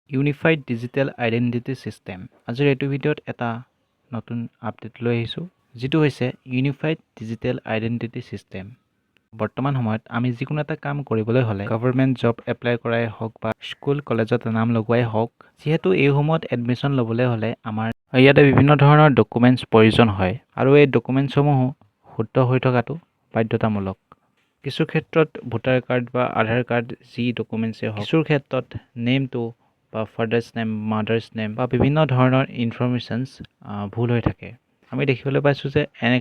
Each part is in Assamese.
Unified digital identity system. আজিৰ এইটো ভিডিঅ'ত এটা নতুন আপডেট লৈ আহিছোঁ, যিটো হৈছে ইউনিফাইড ডিজিটেল আইডেণ্টিটি ছিষ্টেম। বৰ্তমান সময়ত আমি যিকোনো এটা কাম কৰিবলৈ হ'লে গভৰ্ণমেণ্ট জব এপ্লাই কৰাই হওক বা স্কুল কলেজত নাম লগোৱাই হওক, যিহেতু এইসমূহত এডমিশ্যন ল'বলৈ হ'লে আমাৰ ইয়াতে বিভিন্ন ধৰণৰ ডকুমেণ্টছ প্ৰয়োজন হয় আৰু এই ডকুমেণ্টছসমূহো শুদ্ধ হৈ থকাটো বাধ্যতামূলক। কিছু ক্ষেত্ৰত ভোটাৰ কাৰ্ড বা আধাৰ কাৰ্ড যি ডকুমেণ্টছেই হওক, কিছুৰ ক্ষেত্ৰত নেমটো বা ফাদাৰ্ছ নেম, মাদাৰ্ছ নেম বা বিভিন্ন ধৰণৰ ইনফৰমেশ্যনছ ভুল হৈ থাকে। আমি দেখিবলৈ পাইছোঁ যে এনে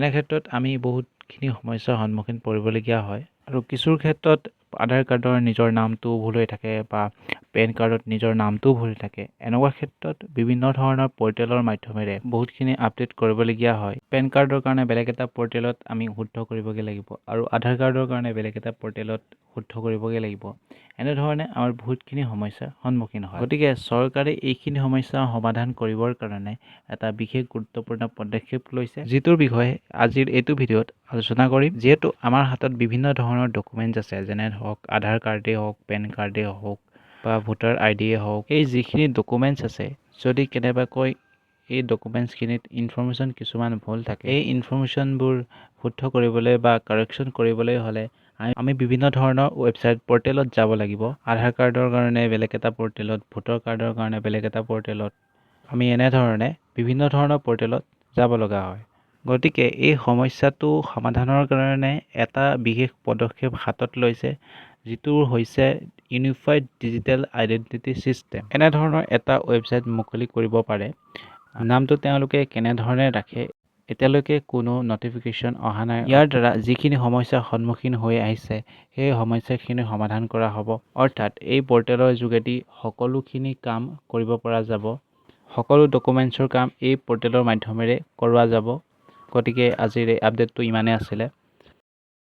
ক্ষেত্ৰত আমি বহুতখিনি সমস্যাৰ সন্মুখীন পৰিবলগীয়া হয় আৰু কিছুৰ ক্ষেত্ৰত আধাৰ কাৰ্ডৰ নিজৰ নামটোও ভুল হৈ থাকে বা পেন কাৰ্ডত নিজৰ নামটোও ভুল হৈ থাকে। এনেকুৱা ক্ষেত্ৰত বিভিন্ন ধৰণৰ পৰ্টেলৰ মাধ্যমেৰে বহুতখিনি আপডেট কৰিবলগীয়া হয়। পেন কাৰ্ডৰ কাৰণে বেলেগ এটা পৰ্টেলত আমি শুদ্ধ কৰিবগৈ লাগিব আৰু আধাৰ কাৰ্ডৰ কাৰণে বেলেগ এটা পৰ্টেলত শুদ্ধ কৰিবগৈ লাগিব। এনেধৰণে আমাৰ বহুতখিনি সমস্যাৰ সন্মুখীন হয়। গতিকে চৰকাৰে এইখিনি সমস্যা সমাধান কৰিবৰ কাৰণে এটা বিশেষ গুৰুত্বপূৰ্ণ পদক্ষেপ লৈছে, যিটোৰ বিষয়ে আজিৰ এইটো ভিডিঅ'ত আলোচনা কৰিম। যিহেতু আমাৰ হাতত বিভিন্ন ধৰণৰ ডকুমেণ্টছ আছে, যেনে হওক আধাৰ কাৰ্ডেই হওক, পেন কাৰ্ডেই হওক বা ভোটাৰ আইডিয়ে হওক, এই যিখিনি ডকুমেণ্টছ আছে, যদি কেনেবাকৈ এই ডকুমেণ্টছখিনিত ইনফৰমেশ্যন কিছুমান ভুল থাকে, এই ইনফৰমেশ্যনবোৰ শুদ্ধ কৰিবলৈ বা কাৰেকশ্যন কৰিবলৈ হ'লে আমি বিভিন্ন ধৰণৰ ৱেবছাইট পৰ্টেলত যাব লাগিব। আধাৰ কাৰ্ডৰ কাৰণে বেলেগ এটা পৰ্টেলত, ভোটাৰ কাৰ্ডৰ কাৰণে বেলেগ এটা পৰ্টেলত, আমি এনেধৰণে বিভিন্ন ধৰণৰ পৰ্টেলত যাব লগা হয়। গতিকে এই সমস্যাটো সমাধানৰ কাৰণে এটা বিশেষ পদক্ষেপ হাতত লৈছে, যিটো হৈছে ইউনিফাইড ডিজিটেল আইডেণ্টিটি ছিষ্টেম। এনেধৰণৰ এটা ৱেবছাইট মুকলি কৰিব পাৰে। নামটো তেওঁলোকে কেনেধৰণে ৰাখে, এতিয়ালৈকে কোনো নটিফিকেশ্যন অহা নাই। ইয়াৰ দ্বাৰা যিখিনি সমস্যাৰ সন্মুখীন হৈ আহিছে, সেই সমস্যাখিনি সমাধান কৰা হ'ব। অৰ্থাৎ এই পৰ্টেলৰ যোগেদি সকলোখিনি কাম কৰিব পৰা যাব। সকলো ডকুমেণ্টছৰ কাম এই পৰ্টেলৰ মাধ্যমেৰে কৰোৱা যাব। গতিকে আজিৰ এই আপডেটটো ইমানেই আছিলে।